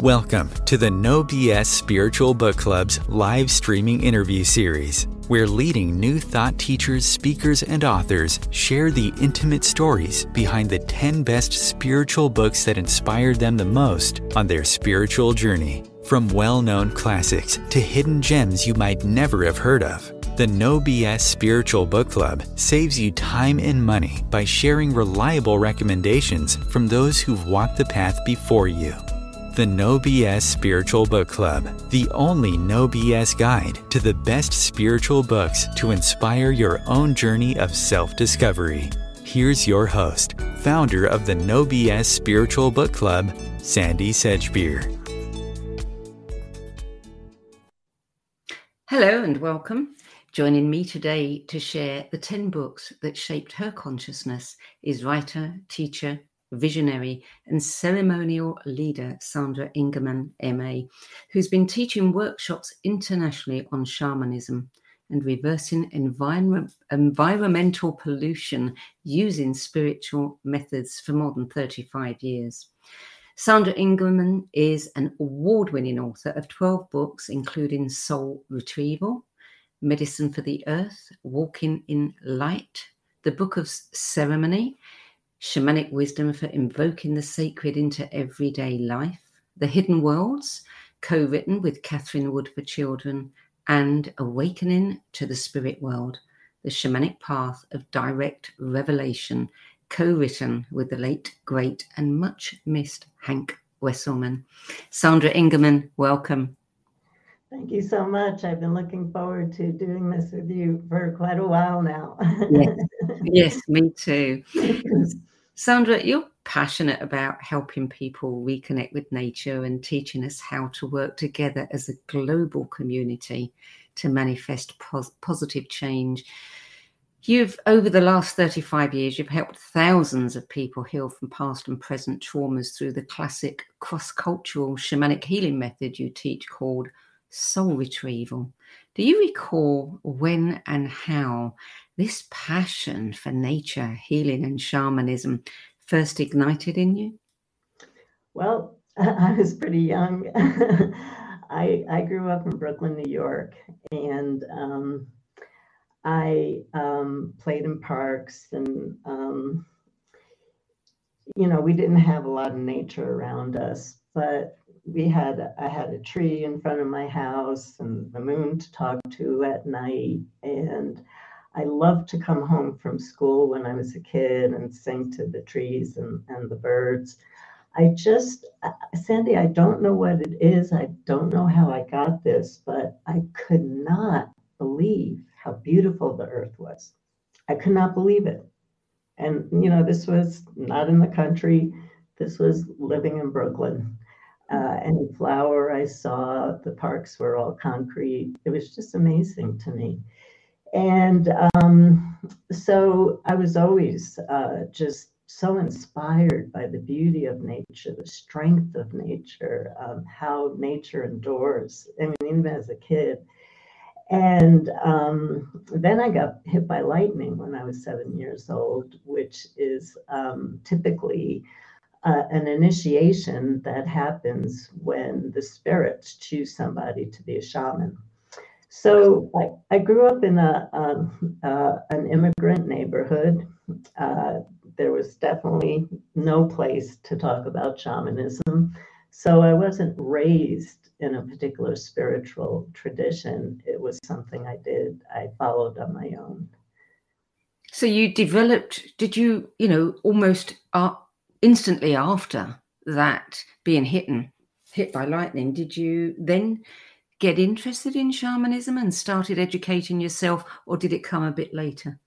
Welcome to the No BS Spiritual Book Club's live streaming interview series, where leading new thought teachers, speakers, and authors share the intimate stories behind the 10 best spiritual books that inspired them the most on their spiritual journey. From well-known classics to hidden gems you might never have heard of, the No BS Spiritual Book Club saves you time and money by sharing reliable recommendations from those who've walked the path before you. The No BS Spiritual Book Club, the only no BS guide to the best spiritual books to inspire your own journey of self-discovery. Here's your host, founder of the No BS Spiritual Book Club, Sandie Sedgbeer. Hello and welcome. Joining me today to share the 10 books that shaped her consciousness is writer, teacher, visionary and ceremonial leader Sandra Ingerman, MA, who's been teaching workshops internationally on shamanism and reversing environmental pollution using spiritual methods for more than 35 years. Sandra Ingerman is an award-winning author of 12 books, including Soul Retrieval, Medicine for the Earth, Walking in Light, The Book of Ceremony, Shamanic Wisdom for Invoking the Sacred into Everyday Life, The Hidden Worlds, co-written with Catherine Wood for Children, and Awakening to the Spirit World, The Shamanic Path of Direct Revelation, co-written with the late, great, and much missed Hank Wesselman. Sandra Ingerman, welcome. Thank you so much. I've been looking forward to doing this with you for quite a while now. Yes, me too. Sandra, you're passionate about helping people reconnect with nature and teaching us how to work together as a global community to manifest positive change. Over the last 35 years, you've helped thousands of people heal from past and present traumas through the classic cross-cultural shamanic healing method you teach called Soul Retrieval. Do you recall when and how this passion for nature, healing and shamanism first ignited in you? Well, I was pretty young. I grew up in Brooklyn, New York, and I played in parks and, we didn't have a lot of nature around us, but I had a tree in front of my house and the moon to talk to at night. And I loved to come home from school when I was a kid and sing to the trees and the birds. Sandie, I don't know what it is. I don't know how I got this, but I could not believe how beautiful the earth was. I could not believe it. And, this was not in the country. This was living in Brooklyn. Any flower I saw, the parks were all concrete. It was just amazing to me. And so I was always just so inspired by the beauty of nature, the strength of nature, how nature endures. I mean, even as a kid. And then I got hit by lightning when I was 7 years old, which is typically an initiation that happens when the spirits choose somebody to be a shaman. So I grew up in an immigrant neighborhood. There was definitely no place to talk about shamanism. So I wasn't raised in a particular spiritual tradition. It was something I followed on my own. So you developed, did you, almost instantly after that being hit by lightning, did you then get interested in shamanism and started educating yourself, or did it come a bit later?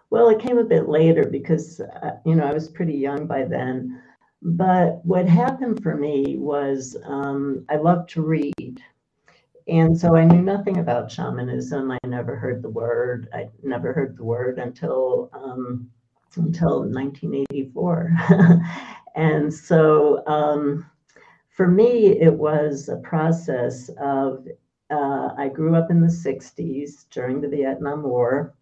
Well, it came a bit later because, I was pretty young by then. But what happened for me was I loved to read. And so I knew nothing about shamanism. I never heard the word. I never heard the word until 1984. And so for me, it was a process of, I grew up in the 60s during the Vietnam War.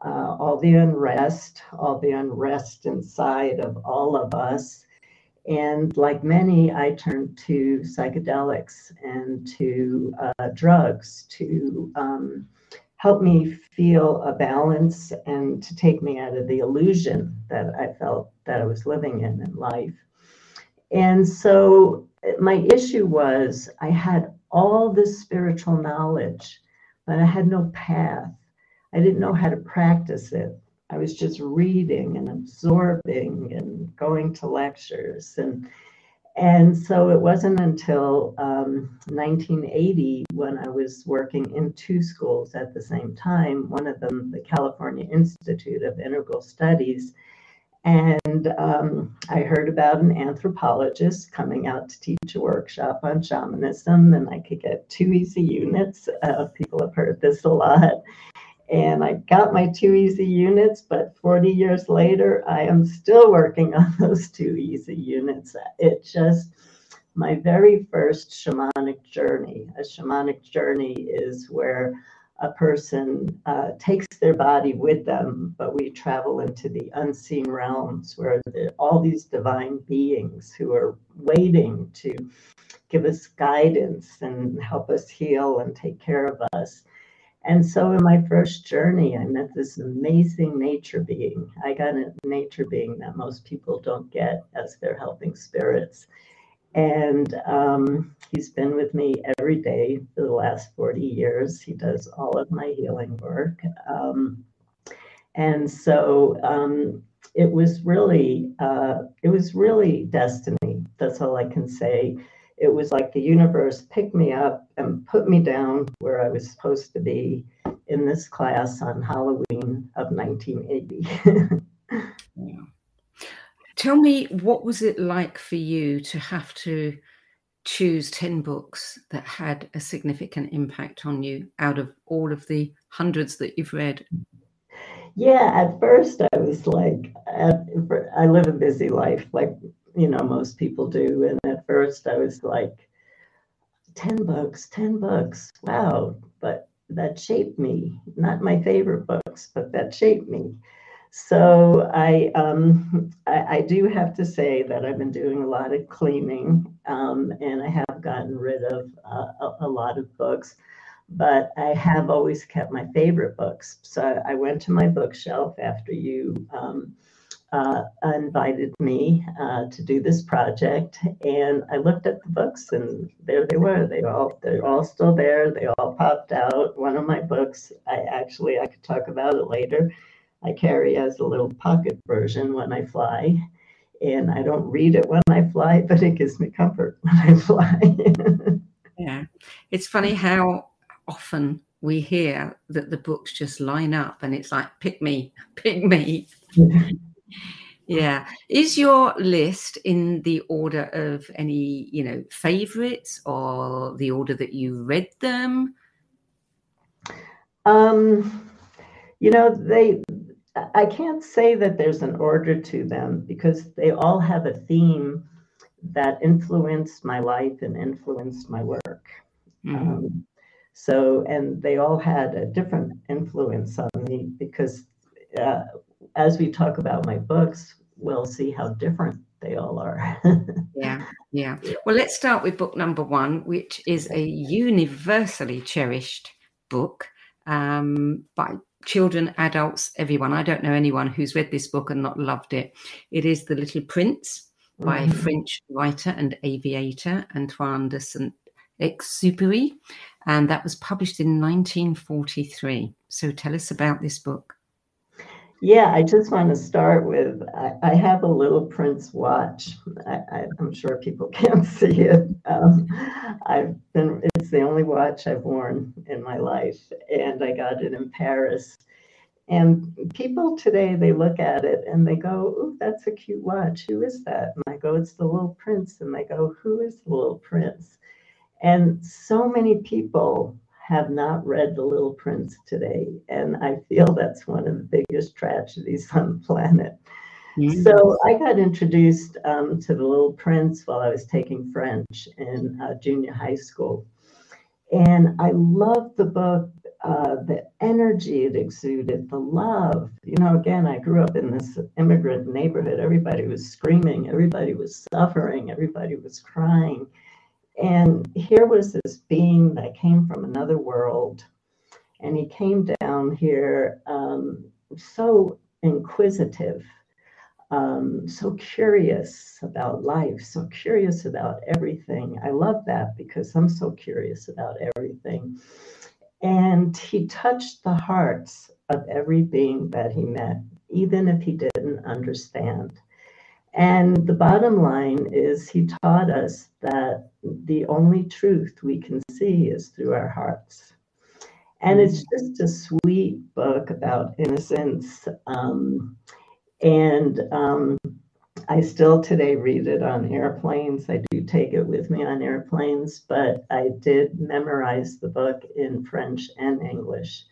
All the unrest inside of all of us. And like many, I turned to psychedelics and to drugs to help me feel a balance and to take me out of the illusion that I felt that I was living in life. And so my issue was I had all this spiritual knowledge, but I had no path. I didn't know how to practice it. I was just reading and absorbing and going to lectures. And so it wasn't until 1980 when I was working in two schools at the same time, one of them, the California Institute of Integral Studies. And I heard about an anthropologist coming out to teach a workshop on shamanism, and I could get 2 easy units. People have heard this a lot. And I got my 2 easy units, but 40 years later, I am still working on those 2 easy units. It just, my very first shamanic journey. A shamanic journey is where a person takes their body with them, but we travel into the unseen realms where there are all these divine beings who are waiting to give us guidance and help us heal and take care of us. And so in my first journey, I met this amazing nature being. I got a nature being that most people don't get as they're helping spirits. And he's been with me every day for the last 40 years. He does all of my healing work. And so it was really destiny. That's all I can say. It was like the universe picked me up and put me down where I was supposed to be in this class on Halloween of 1980. Yeah. Tell me, what was it like for you to have to choose 10 books that had a significant impact on you out of all of the hundreds that you've read? Yeah, at first I was like, I live a busy life, like, you know, most people do. And at first I was like, 10 books, wow. But that shaped me, not my favorite books, but that shaped me. So I do have to say that I've been doing a lot of cleaning, and I have gotten rid of a lot of books, but I have always kept my favorite books. So I went to my bookshelf after you invited me to do this project, and I looked at the books, and there they were. They're all still there. They all popped out. One of my books, I could talk about it later. I carry as a little pocket version when I fly, and I don't read it when I fly, but it gives me comfort when I fly. Yeah, it's funny how often we hear that the books just line up, and it's like, pick me, pick me. Yeah. Is your list in the order of any, you know, favorites, or the order that you read them? You know, I can't say that there's an order to them because they all have a theme that influenced my life and influenced my work. Mm-hmm. And they all had a different influence on me because as we talk about my books, we'll see how different they all are. Yeah. Well, let's start with book number 1, which is a universally cherished book by children, adults, everyone. I don't know anyone who's read this book and not loved it. It is The Little Prince by French writer and aviator Antoine de Saint-Exupéry, and that was published in 1943. So tell us about this book. Yeah, I just want to start with, I have a Little Prince watch. I'm sure people can't see it. It's the only watch I've worn in my life, and I got it in Paris. And people today, they look at it and they go, "Ooh, that's a cute watch. Who is that?" And I go, "It's the Little Prince." And they go, "Who is the Little Prince?" And so many people have not read The Little Prince today. And I feel that's one of the biggest tragedies on the planet. Mm-hmm. So I got introduced to The Little Prince while I was taking French in junior high school. And I loved the book the energy it exuded, the love. You know, again, I grew up in this immigrant neighborhood. Everybody was screaming, everybody was suffering, everybody was crying. And here was this being that came from another world. And he came down here so inquisitive, so curious about life, so curious about everything. I love that because I'm so curious about everything. And he touched the hearts of every being that he met, even if he didn't understand. And the bottom line is he taught us that the only truth we can see is through our hearts. And it's just a sweet book about innocence. I still today read it on airplanes. I do take it with me on airplanes, but I did memorize the book in French and English.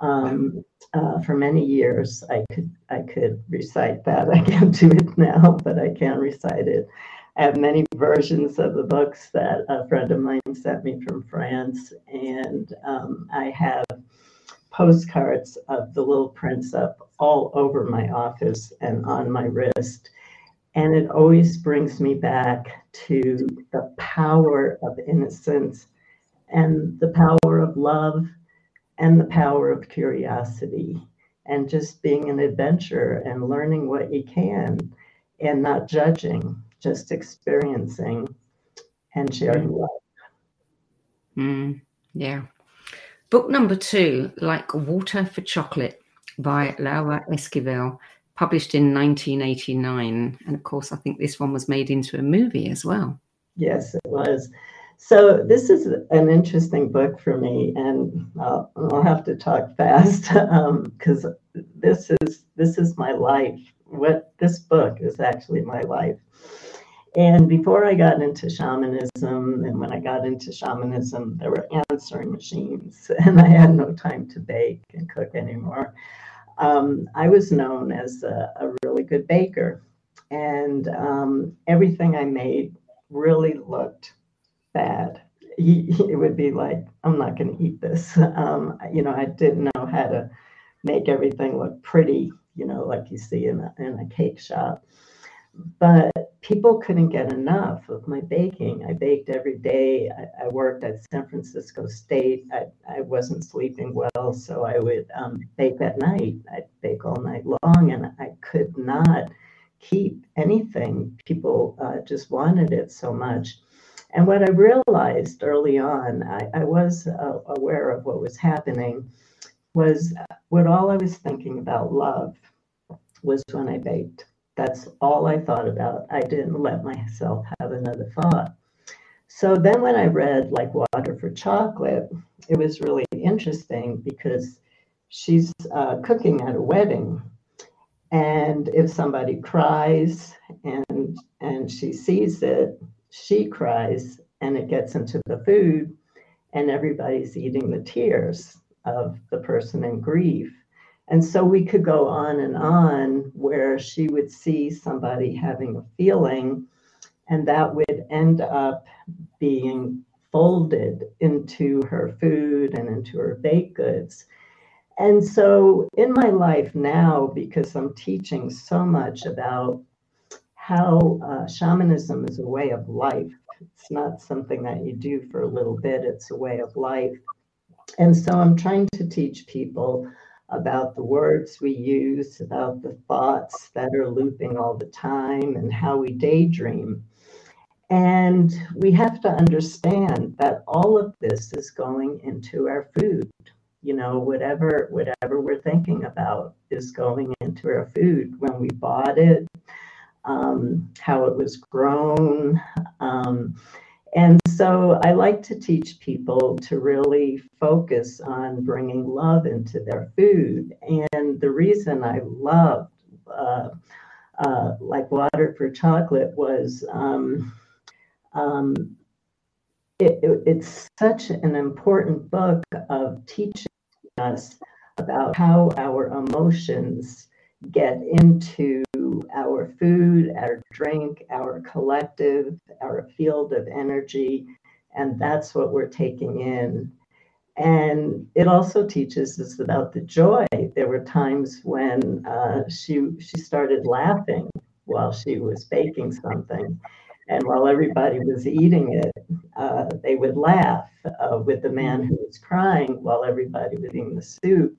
For many years, I could recite that. I can't do it now, but I can recite it. I have many versions of the books that a friend of mine sent me from France, and I have postcards of the little prince up all over my office and on my wrist. And it always brings me back to the power of innocence and the power of love and the power of curiosity and just being an adventurer and learning what you can and not judging, just experiencing and sharing love. Yeah. Book number 2, Like Water for Chocolate by Laura Esquivel, published in 1989. And of course, I think this one was made into a movie as well. Yes, it was. So this is an interesting book for me, and I'll have to talk fast because this is my life. What this book is actually my life. And before I got into shamanism, and when I got into shamanism, there were answering machines, and I had no time to bake and cook anymore. I was known as a really good baker, and everything I made really looked bad. It would be like, I'm not going to eat this. I didn't know how to make everything look pretty, like you see in a cake shop. But people couldn't get enough of my baking. I baked every day. I worked at San Francisco State. I wasn't sleeping well, so I would bake at night. I'd bake all night long, and I could not keep anything. People just wanted it so much. And what I realized early on, I was aware of what was happening, was what all I was thinking about love was when I baked. That's all I thought about. I didn't let myself have another thought. So then when I read Like Water for Chocolate, it was really interesting because she's cooking at a wedding. And if somebody cries and she sees it, she cries and it gets into the food and everybody's eating the tears of the person in grief. And so we could go on where she would see somebody having a feeling and that would end up being folded into her food and into her baked goods. And so in my life now, because I'm teaching so much about how shamanism is a way of life, it's not something that you do for a little bit, it's a way of life. And so I'm trying to teach people about the words we use, about the thoughts that are looping all the time, and how we daydream. And we have to understand that all of this is going into our food. Whatever we're thinking about is going into our food. When we bought it, how it was grown. And so I like to teach people to really focus on bringing love into their food. And the reason I loved Like Water for Chocolate was it's such an important book of teaching us about how our emotions get into our food, our drink, our collective, our field of energy, and that's what we're taking in. And it also teaches us about the joy. There were times when she started laughing while she was baking something. And while everybody was eating it, they would laugh with the man who was crying. While everybody was eating the soup,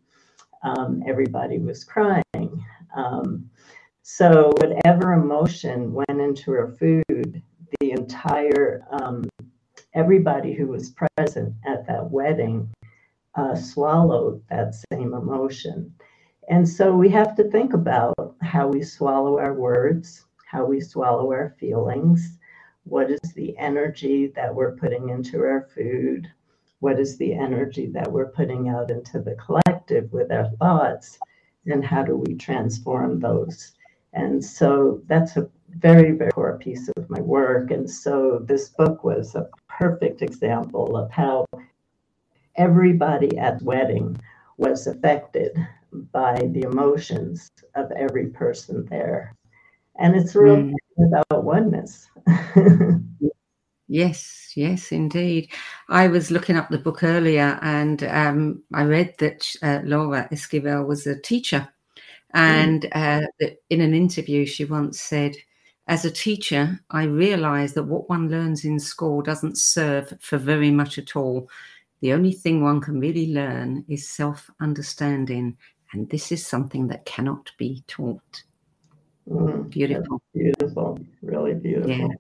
everybody was crying. So whatever emotion went into her food, the entire, everybody who was present at that wedding swallowed that same emotion. And so we have to think about how we swallow our words, how we swallow our feelings. What is the energy that we're putting into our food? What is the energy that we're putting out into the collective with our thoughts? And how do we transform those? And so that's a very, very core piece of my work. And so this book was a perfect example of how everybody at the wedding was affected by the emotions of every person there. And it's really about oneness. Yes, yes, indeed. I was looking up the book earlier, and I read that Laura Esquivel was a teacher. And in an interview, she once said, as a teacher, I realized that what one learns in school doesn't serve for very much at all. The only thing one can really learn is self-understanding. And this is something that cannot be taught. Beautiful. Beautiful. Really beautiful.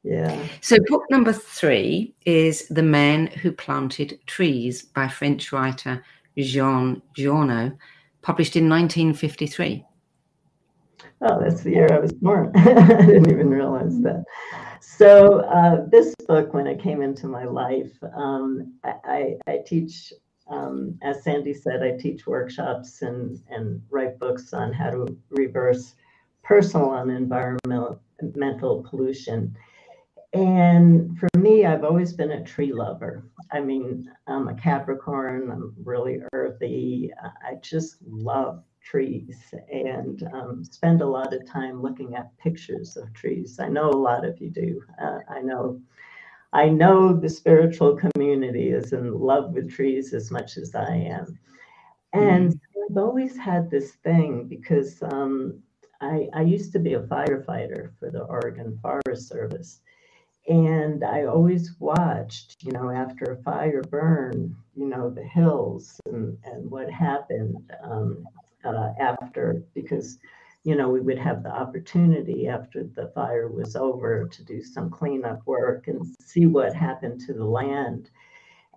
Yeah. So book number 3 is The Man Who Planted Trees by French writer Jean Giono, published in 1953. Oh, that's the year I was born. I didn't even realize that. So this book, when it came into my life, I teach, as Sandie said, I teach workshops and write books on how to reverse personal and environmental pollution. And for me, I've always been a tree lover. I mean, I'm a Capricorn, I'm really earthy. I just love trees and spend a lot of time looking at pictures of trees. I know a lot of you do. I know the spiritual community is in love with trees as much as I am. And I've always had this thing because I used to be a firefighter for the Oregon Forest Service. And I always watched, after a fire burned, the hills and what happened after, because, we would have the opportunity after the fire was over to do some cleanup work and see what happened to the land.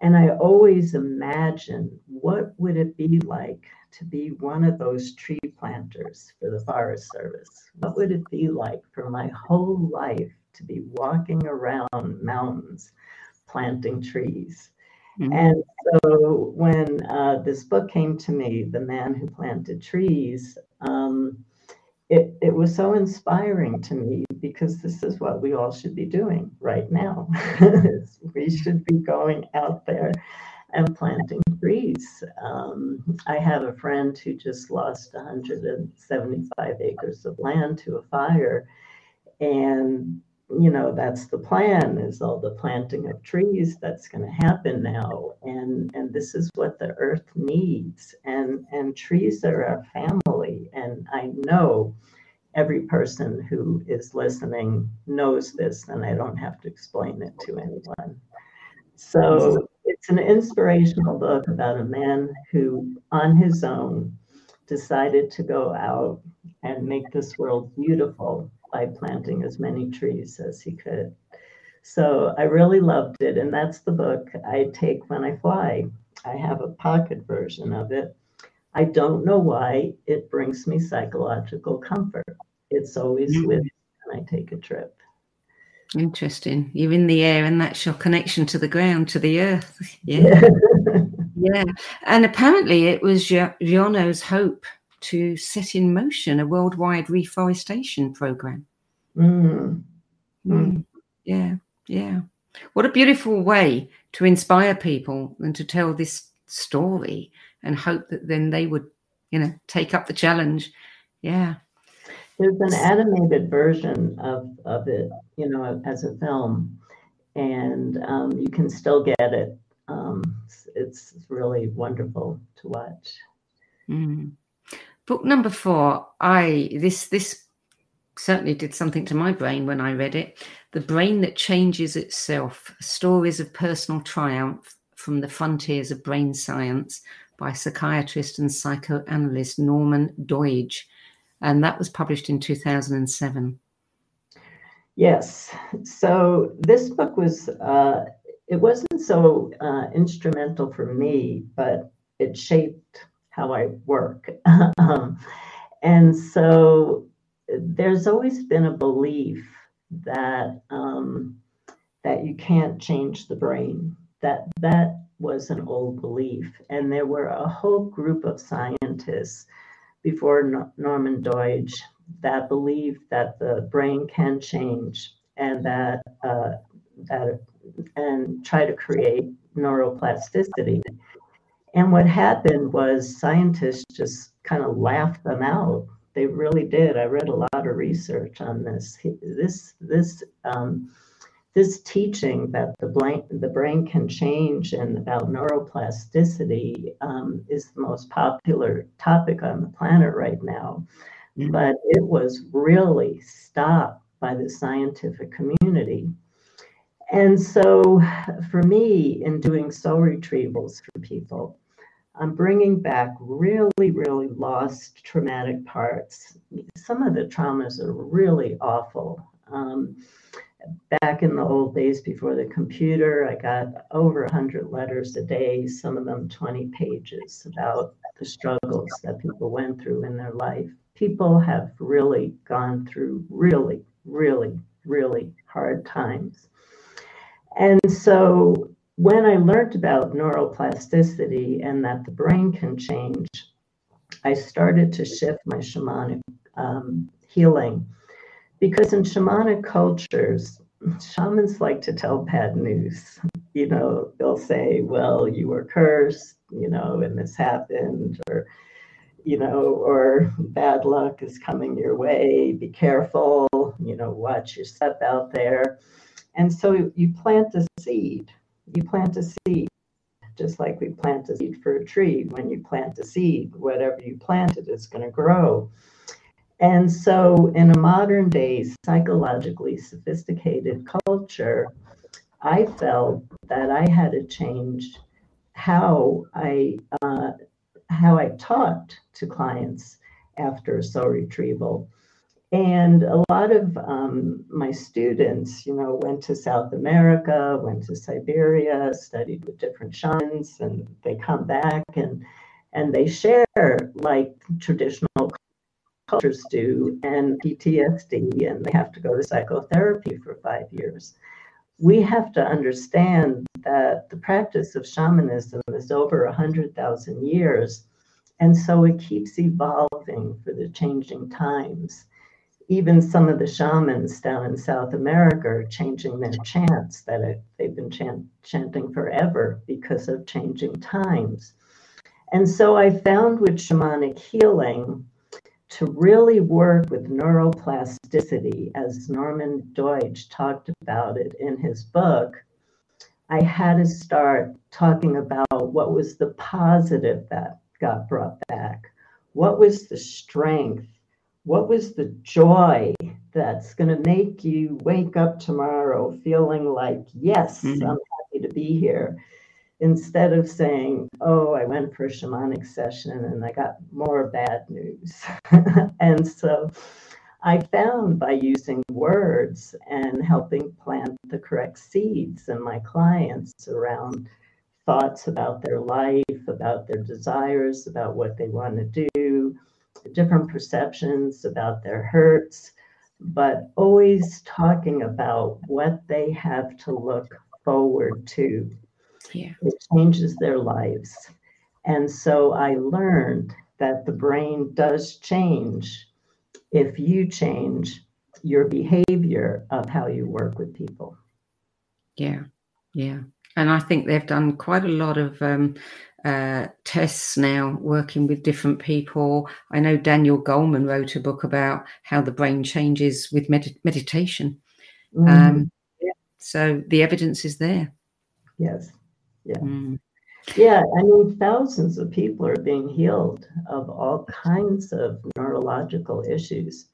And I always imagined, what would it be like to be one of those tree planters for the Forest Service? What would it be like for my whole life to be walking around mountains planting trees? And so when this book came to me, The Man Who Planted Trees, it was so inspiring to me, because this is what we all should be doing right now. We should be going out there and planting trees. I have a friend who just lost 175 acres of land to a fire. And that's the plan, is all the planting of trees that's going to happen now. And this is what the earth needs. And trees are our family. And I know every person who is listening knows this, and I don't have to explain it to anyone. So it's an inspirational book about a man who, on his own, decided to go out and make this world beautiful by planting as many trees as he could. So I really loved it. And that's the book I take when I fly. I have a pocket version of it. I don't know why it brings me psychological comfort. It's always with me when I take a trip. Interesting. You're in the air, and that's your connection to the ground, to the earth. Yeah. Yeah. And apparently it was Giono's hope to set in motion a worldwide reforestation program. Yeah, yeah. What a beautiful way to inspire people and to tell this story, and hope that then they would, take up the challenge. Yeah. There's an animated version of it, as a film, and you can still get it It's really wonderful to watch. Mm. Book number 4, this certainly did something to my brain when I read it. The Brain That Changes Itself, Stories of Personal Triumph from the Frontiers of Brain Science by psychiatrist and psychoanalyst Norman Doidge. And that was published in 2007. Yes. So this book was, it wasn't so instrumental for me, but it shaped how I work. And so there's always been a belief that that you can't change the brain. That was an old belief. And there were a whole group of scientists before Norman Doidge that believed that the brain can change and that and try to create neuroplasticity. And what happened was scientists just kind of laughed them out. They really did. I read a lot of research on this. This teaching that the brain can change and about neuroplasticity is the most popular topic on the planet right now. Mm-hmm. But it was really stopped by the scientific community. And so for me, in doing soul retrievals for people, I'm bringing back really, really lost traumatic parts. Some of the traumas are really awful. Back in the old days before the computer, I got over 100 letters a day, some of them 20 pages, about the struggles that people went through in their life. People have really gone through really, really, really hard times. And so when I learned about neuroplasticity and that the brain can change, I started to shift my shamanic healing. Because in shamanic cultures, shamans like to tell bad news. You know, they'll say, well, you were cursed, you know, and this happened, or, you know, or bad luck is coming your way, be careful, you know, watch your step out there. And so you plant a seed. You plant a seed, just like we plant a seed for a tree. When you plant a seed, whatever you planted is going to grow. And so in a modern day, psychologically sophisticated culture, I felt that I had to change how I talked to clients after a soul retrieval. And a lot of my students, you know, went to South America, went to Siberia, studied with different shamans, and they come back and they share like traditional cultures do and PTSD, and they have to go to psychotherapy for 5 years. We have to understand that the practice of shamanism is over 100,000 years, and so it keeps evolving for the changing times. Even some of the shamans down in South America are changing their chants that they've been chanting forever because of changing times. And so I found with shamanic healing, to really work with neuroplasticity, as Norman Doidge talked about it in his book, I had to start talking about what was the positive that got brought back. What was the strength? What was the joy that's going to make you wake up tomorrow feeling like, yes, I'm happy to be here, instead of saying, oh, I went for a shamanic session and I got more bad news. And so I found by using words and helping plant the correct seeds in my clients around thoughts about their life, about their desires, about what they want to do, different perceptions about their hurts, but always talking about what they have to look forward to. Yeah. It changes their lives. And so I learned that the brain does change if you change your behavior of how you work with people. Yeah, yeah. And I think they've done quite a lot of tests now working with different people. I know Daniel Goleman wrote a book about how the brain changes with meditation. Mm-hmm. So the evidence is there. Yes. Yeah. Mm. Yeah, I mean, thousands of people are being healed of all kinds of neurological issues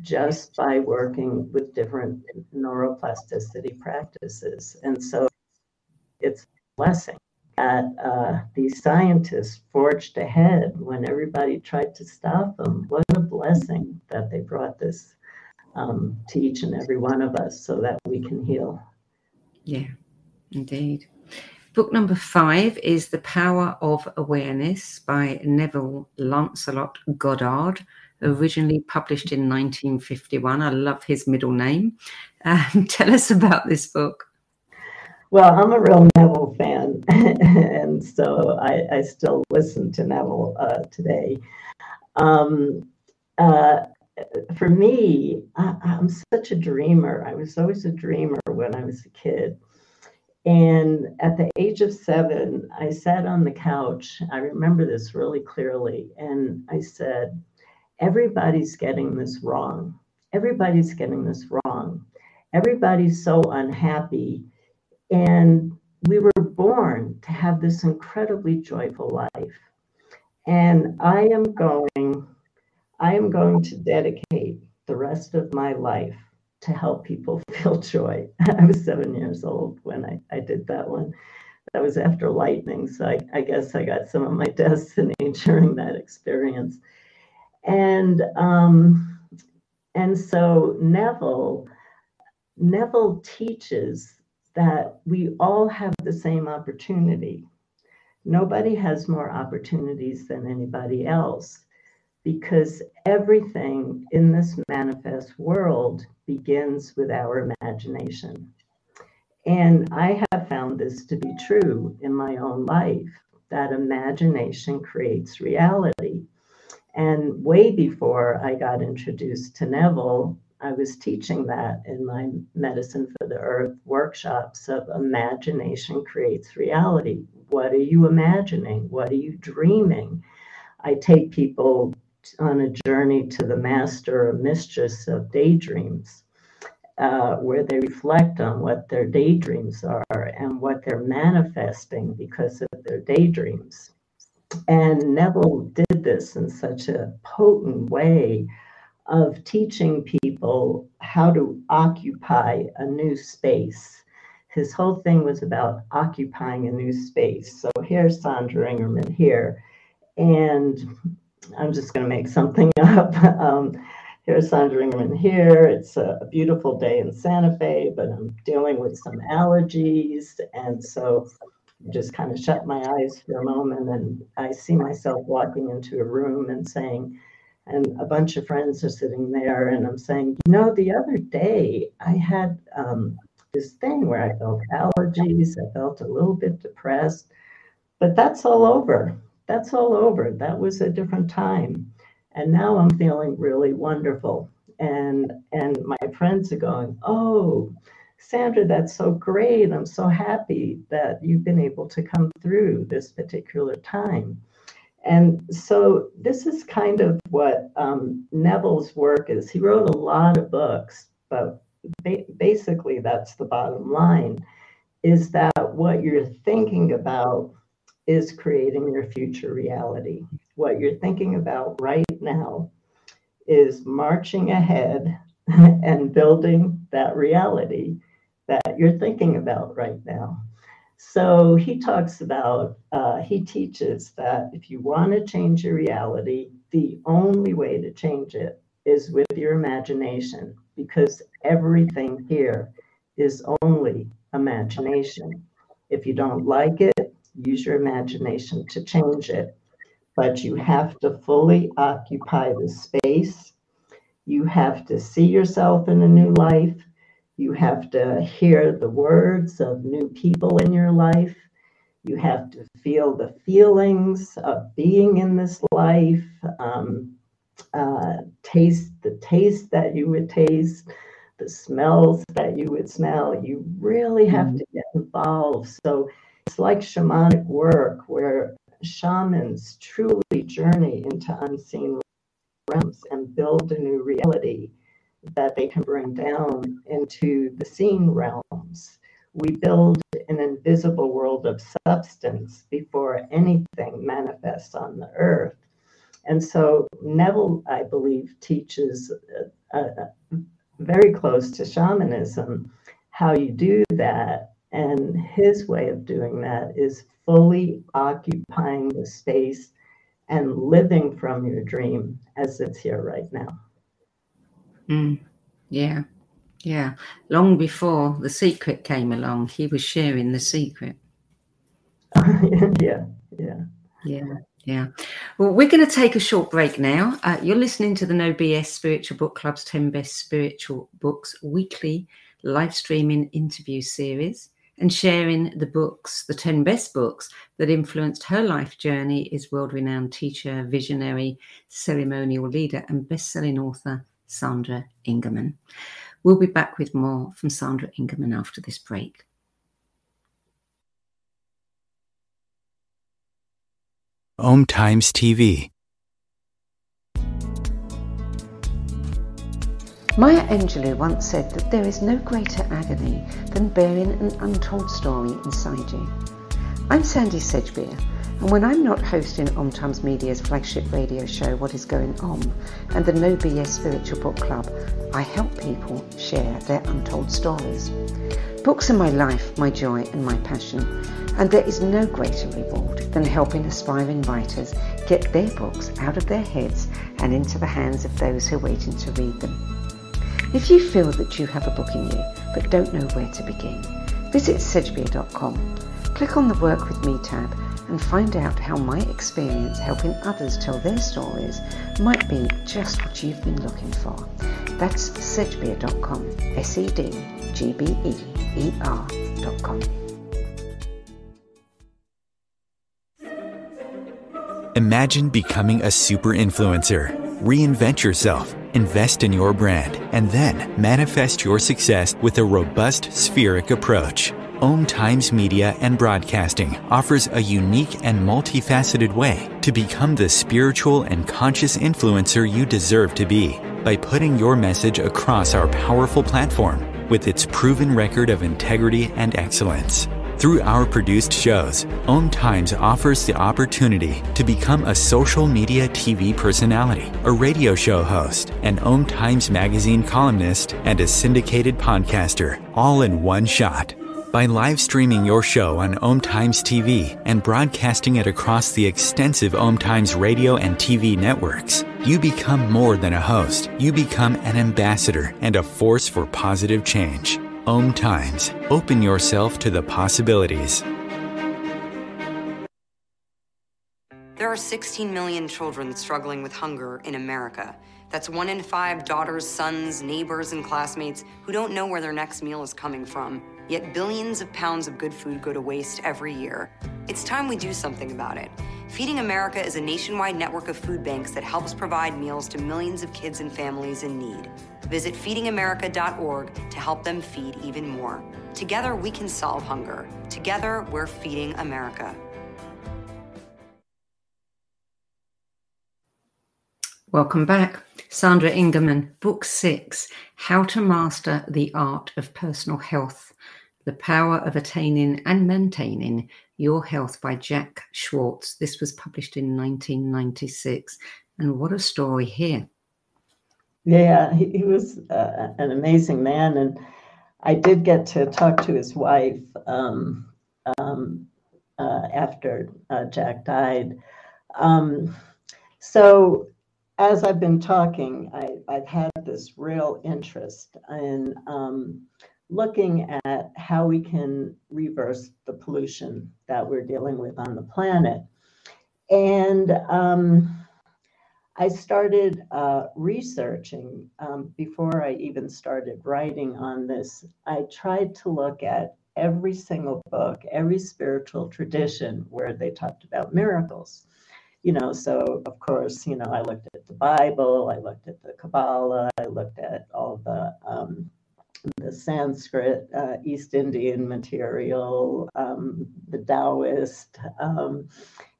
just by working with different neuroplasticity practices. And so it's a blessing that these scientists forged ahead when everybody tried to stop them. What a blessing that they brought this to each and every one of us so that we can heal. Yeah, indeed. Book number 5 is The Power of Awareness by Neville Lancelot Goddard, originally published in 1951. I love his middle name. Tell us about this book. Well, I'm a real Neville fan, and so I still listen to Neville today. For me, I'm such a dreamer. I was always a dreamer when I was a kid. And at the age of 7, I sat on the couch. I remember this really clearly. And I said, everybody's getting this wrong. Everybody's getting this wrong. Everybody's so unhappy. And we were born to have this incredibly joyful life. And I am going to dedicate the rest of my life to help people feel joy. I was 7 years old when I did that one. That was after lightning, so I guess I got some of my destiny during that experience. And so Neville teaches that we all have the same opportunity. Nobody has more opportunities than anybody else, because everything in this manifest world begins with our imagination. And I have found this to be true in my own life, that imagination creates reality. And way before I got introduced to Neville, I was teaching that in my Medicine for the Earth workshops of imagination creates reality. What are you imagining? What are you dreaming? I take people on a journey to the master or mistress of daydreams, where they reflect on what their daydreams are and what they're manifesting because of their daydreams. And Neville did this in such a potent way of teaching people how to occupy a new space. His whole thing was about occupying a new space. So here's Sandra Ingerman here, and I'm just going to make something up. Here's Sandra Ingerman here. It's a beautiful day in Santa Fe, but I'm dealing with some allergies. And so just kind of shut my eyes for a moment, and I see myself walking into a room and saying, and a bunch of friends are sitting there, and I'm saying, the other day I had this thing where I felt allergies, I felt a little bit depressed, but that's all over. That's all over. That was a different time. And now I'm feeling really wonderful. And my friends are going, oh, Sandra, that's so great. I'm so happy that you've been able to come through this particular time. And so this is kind of what Neville's work is. He wrote a lot of books, but basically that's the bottom line, is that what you're thinking about is creating your future reality. What you're thinking about right now is marching ahead and building that reality that you're thinking about right now. So he talks about, he teaches that if you want to change your reality, the only way to change it is with your imagination, because everything here is only imagination. If you don't like it, use your imagination to change it. But you have to fully occupy the space. You have to see yourself in a new life. You have to hear the words of new people in your life. You have to feel the feelings of being in this life, taste the taste that you would taste, the smells that you would smell. You really have to get involved. So it's like shamanic work, where shamans truly journey into unseen realms and build a new reality that they can bring down into the seen realms. We build an an invisible world of substance before anything manifests on the earth. And so Neville, I believe, teaches very close to shamanism how you do that. And his way of doing that is fully occupying the space and living from your dream as it's here right now. Yeah. Yeah. Long before The Secret came along, he was sharing The Secret. Yeah. Well, we're going to take a short break now. You're listening to the No BS Spiritual Book Club's 10 Best Spiritual Books weekly live streaming interview series, and sharing the books, the 10 best books that influenced her life journey is world-renowned teacher, visionary, ceremonial leader, and best-selling author Sandra Ingerman. We'll be back with more from Sandra Ingerman after this break. OMTimes TV. Maya Angelou once said that there is no greater agony than bearing an untold story inside you. I'm Sandie Sedgbeer, and when I'm not hosting OMTimes Media's flagship radio show What Is Going On and the No BS Spiritual Book Club, I help people share their untold stories. Books are my life, my joy and my passion, and there is no greater reward than helping aspiring writers get their books out of their heads and into the hands of those who are waiting to read them. If you feel that you have a book in you but don't know where to begin, visit Sedgbeer.com. Click on the Work With Me tab and find out how my experience helping others tell their stories might be just what you've been looking for. That's Sedgbeer.com, SEDGBEER.com. Imagine becoming a super influencer. Reinvent yourself, invest in your brand, and then manifest your success with a robust spheric approach. OMTimes Media and Broadcasting offers a unique and multifaceted way to become the spiritual and conscious influencer you deserve to be by putting your message across our powerful platform with its proven record of integrity and excellence. Through our produced shows, OMTimes offers the opportunity to become a social media TV personality, a radio show host, an OMTimes magazine columnist, and a syndicated podcaster, all in one shot. By live streaming your show on OMTimes TV and broadcasting it across the extensive OMTimes radio and TV networks, you become more than a host. You become an ambassador and a force for positive change. OMTimes. Open yourself to the possibilities. There are 16 million children struggling with hunger in America. That's 1 in 5 daughters, sons, neighbors, and classmates who don't know where their next meal is coming from. Yet billions of pounds of good food go to waste every year. It's time we do something about it. Feeding America is a nationwide network of food banks that helps provide meals to millions of kids and families in need. Visit feedingamerica.org to help them feed even more. Together, we can solve hunger. Together, we're feeding America. Welcome back. Sandra Ingerman, Book 6, How to Master the Art of Personal Health, The Power of Attaining and Maintaining Your Health by Jack Schwartz. This was published in 1996. And what a story here. Yeah, he was an amazing man. And I did get to talk to his wife after Jack died. So as I've been talking, I've had this real interest in looking at how we can reverse the pollution that we're dealing with on the planet. And I started researching before I even started writing on this. I tried to look at every single book, every spiritual tradition where they talked about miracles. So of course, I looked at the Bible, I looked at the Kabbalah, I looked at all the Sanskrit, East Indian material, the Taoist,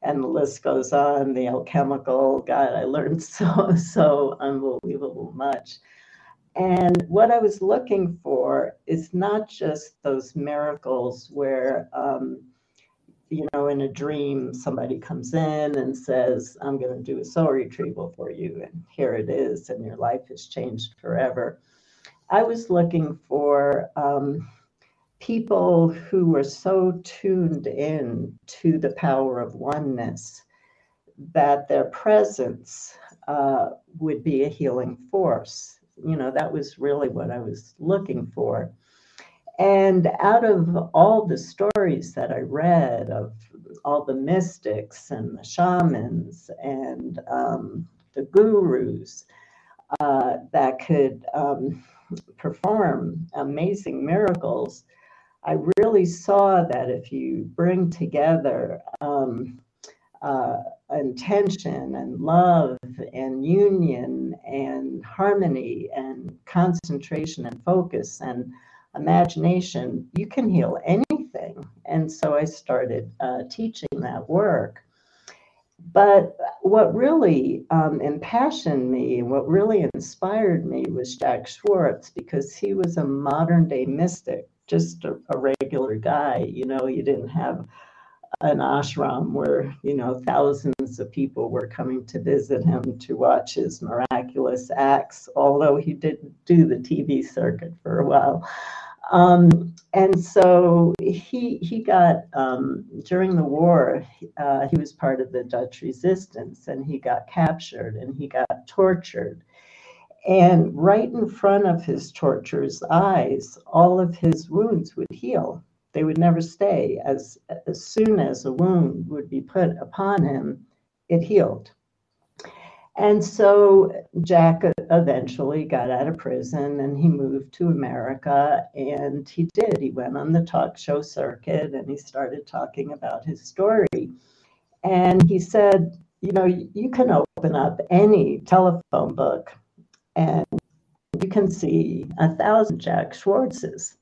and the list goes on, the alchemical. God, I learned so unbelievable much. And what I was looking for is not just those miracles where, in a dream, somebody comes in and says, I'm going to do a soul retrieval for you, and here it is, and your life has changed forever. I was looking for people who were so tuned in to the power of oneness that their presence would be a healing force. That was really what I was looking for. And out of all the stories that I read of all the mystics and the shamans and the gurus that could perform amazing miracles, I really saw that if you bring together intention and love and union and harmony and concentration and focus and imagination, you can heal anything. And so I started teaching that work. But what really impassioned me and what really inspired me was Jack Schwartz, because he was a modern day mystic, just a regular guy. He didn't have an ashram where, thousands of people were coming to visit him to watch his miraculous acts, although he did do the TV circuit for a while. And so he got, during the war, he was part of the Dutch resistance, and he got captured and he got tortured. And right in front of his torturer's eyes, all of his wounds would heal. They would never stay. As soon as a wound would be put upon him, it healed. And so Jack eventually got out of prison and he moved to America, and he did. He went on the talk show circuit and he started talking about his story. And he said, you can open up any telephone book and you can see 1,000 Jack Schwartzes.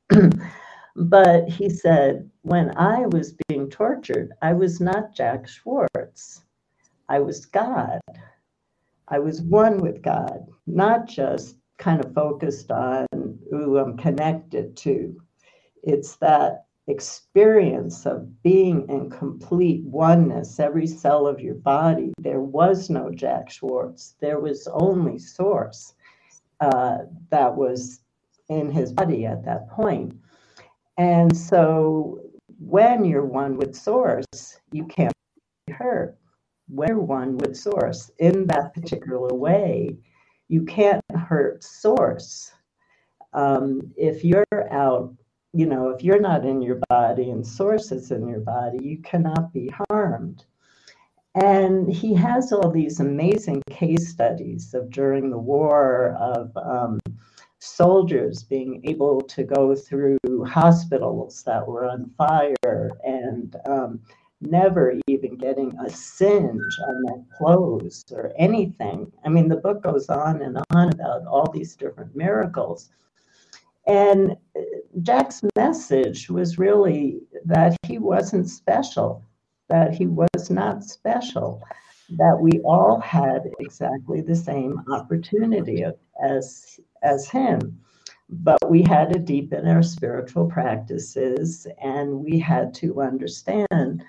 But he said, when I was being tortured, I was not Jack Schwartz. I was God. I was one with God, not just kind of focused on who I'm connected to. It's that experience of being in complete oneness, every cell of your body. There was no Jack Schwartz. There was only Source that was in his body at that point. And so when you're one with Source, you can't be hurt. When you're one with Source in that particular way, you can't hurt Source. If you're out, if you're not in your body and Source is in your body, you cannot be harmed. And he has all these amazing case studies of during the war of soldiers being able to go through hospitals that were on fire and never even getting a singe on their clothes or anything. I mean, the book goes on and on about all these different miracles. And Jack's message was really that he wasn't special, that he was not special, that we all had exactly the same opportunity as him. But we had to deepen our spiritual practices, and we had to understand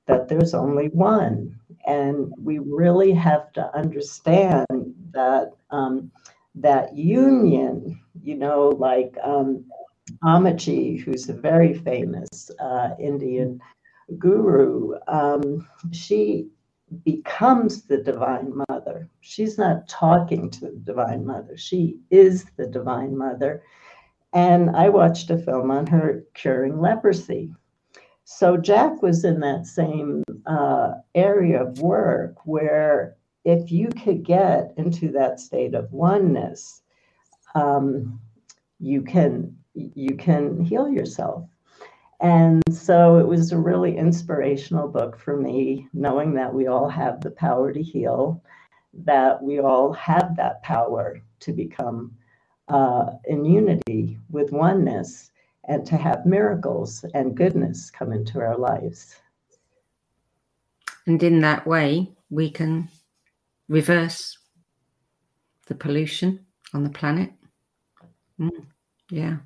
that there's only one. And we really have to understand that that union, like Amaji, who's a very famous Indian guru, she becomes the Divine Mother. She's not talking to the Divine Mother. She is the Divine Mother. And I watched a film on her curing leprosy. So Jack was in that same area of work where if you could get into that state of oneness, you can heal yourself. And so it was a really inspirational book for me, knowing that we all have the power to heal, that we all have that power to become in unity with oneness and to have miracles and goodness come into our lives. And in that way, we can reverse the pollution on the planet. Yeah.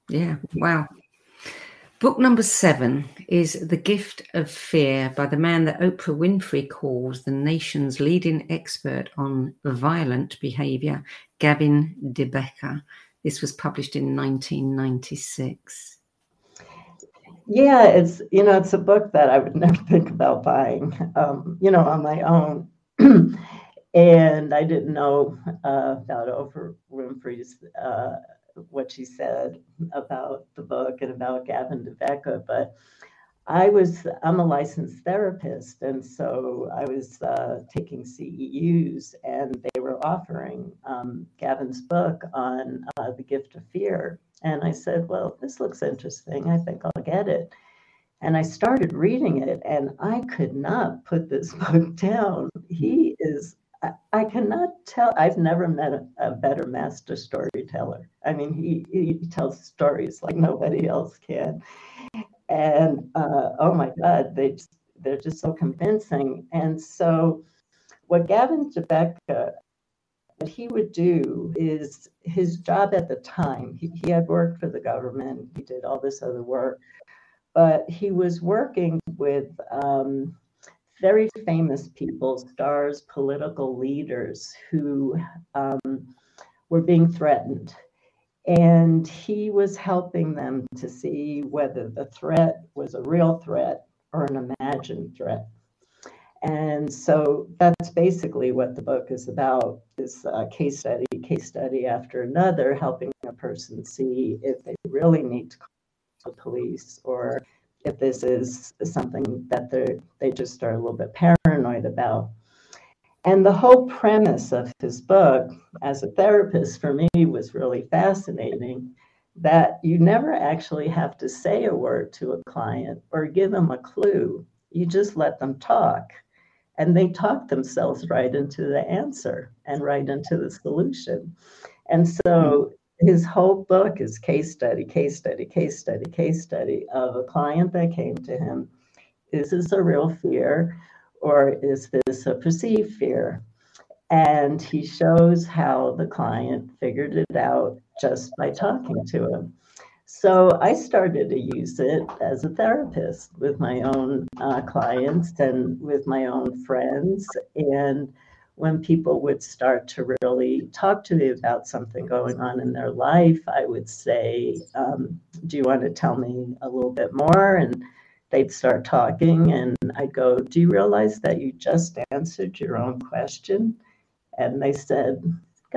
Yeah. Wow. Book number 7 is The Gift of Fear by the man that Oprah Winfrey calls the nation's leading expert on violent behavior, Gavin DeBecker. This was published in 1996. Yeah, it's a book that I would never think about buying, on my own. And I didn't know about Oprah Winfrey's, what she said about the book and about Gavin DeBecker, but I'm a licensed therapist, and so I was taking CEUs, and they were offering Gavin's book on The Gift of Fear. And I said, well, this looks interesting. I think I'll get it. And I started reading it, and I could not put this book down. I cannot tell. I've never met a better master storyteller. I mean, he tells stories like nobody else can. And oh my God, they're just so convincing. And so what Gavin DeBecker, what he would do is his job at the time, he had worked for the government, he did all this other work, but he was working with very famous people, stars, political leaders who were being threatened. And he was helping them to see whether the threat was a real threat or an imagined threat. And so that's basically what the book is about, is case study after another, helping a person see if they really need to call the police or if this is something that they just are a little bit paranoid about. And the whole premise of his book, as a therapist, for me was really fascinating, that you never actually have to say a word to a client or give them a clue. You just let them talk. And they talk themselves right into the answer and right into the solution. And so his whole book is case study of a client that came to him. Is this a real fear? Or is this a perceived fear? And he shows how the client figured it out just by talking to him. So I started to use it as a therapist with my own clients and with my own friends. And when people would start to really talk to me about something going on in their life, I would say, do you want to tell me a little bit more? And they'd start talking, and I'd go, do you realize that you just answered your own question? And they said,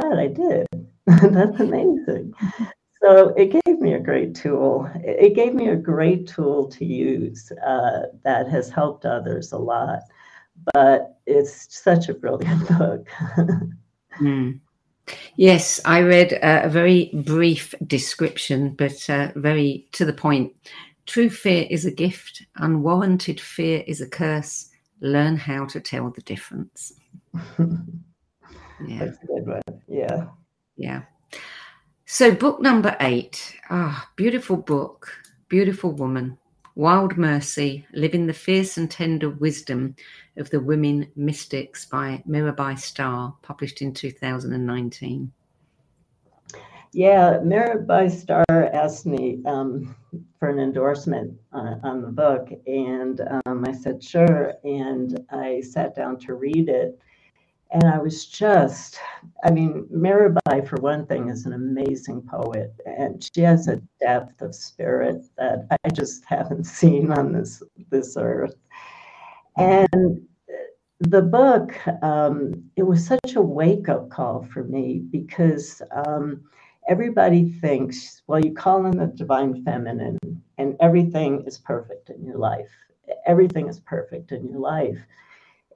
God, I did. That's amazing. So it gave me a great tool. It gave me a great tool to use that has helped others a lot. But it's such a brilliant book. Yes, I read a very brief description, but very to the point. True fear is a gift. Unwarranted fear is a curse. Learn how to tell the difference. Yeah. That's a good one. Yeah. Yeah. So book number 8. Beautiful book. Beautiful woman. Wild Mercy, Living the Fierce and Tender Wisdom of the Women Mystics by Mirabai Starr, published in 2019. Yeah, Mirabai Starr asked me for an endorsement on the book, and I said, sure, and I sat down to read it, and I was Mirabai, for one thing, is an amazing poet, and she has a depth of spirit that I just haven't seen on this earth. And the book, it was such a wake-up call for me, because everybody thinks, well, you call in the divine feminine and everything is perfect in your life. Everything is perfect in your life.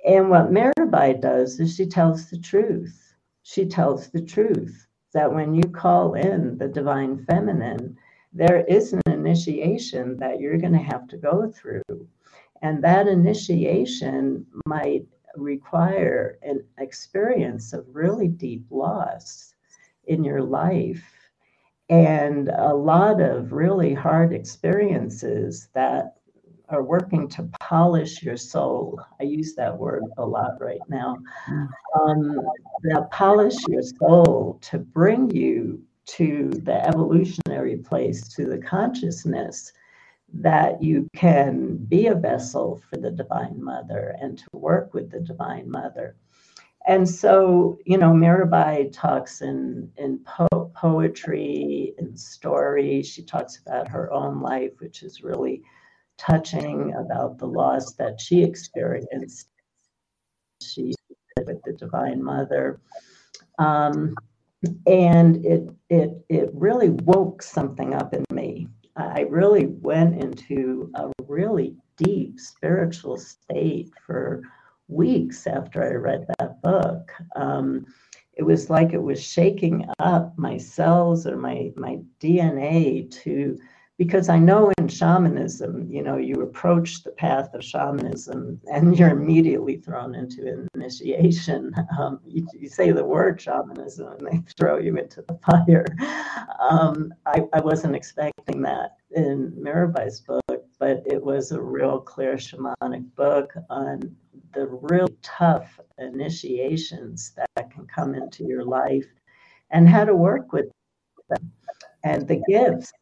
And what Mirabai does is she tells the truth. She tells the truth that when you call in the divine feminine, there is an initiation that you're going to have to go through. And that initiation might require an experience of really deep loss in your life, and a lot of really hard experiences that are working to polish your soul. I use that word a lot right now. That polish your soul to bring you to the evolutionary place, to the consciousness, that you can be a vessel for the Divine Mother and to work with the Divine Mother. And so, Mirabai talks in poetry, in story. She talks about her own life, which is really touching, about the loss that she experienced. She with the Divine Mother. And it really woke something up in me. I really went into a really deep spiritual state for weeks after I read that book. It was like it was shaking up my cells or my DNA because I know in shamanism, you approach the path of shamanism and you're immediately thrown into an initiation. You say the word shamanism and they throw you into the fire. I wasn't expecting that in Mirabai's book, but it was a real clear shamanic book on the really tough initiations that can come into your life and how to work with them, and the gifts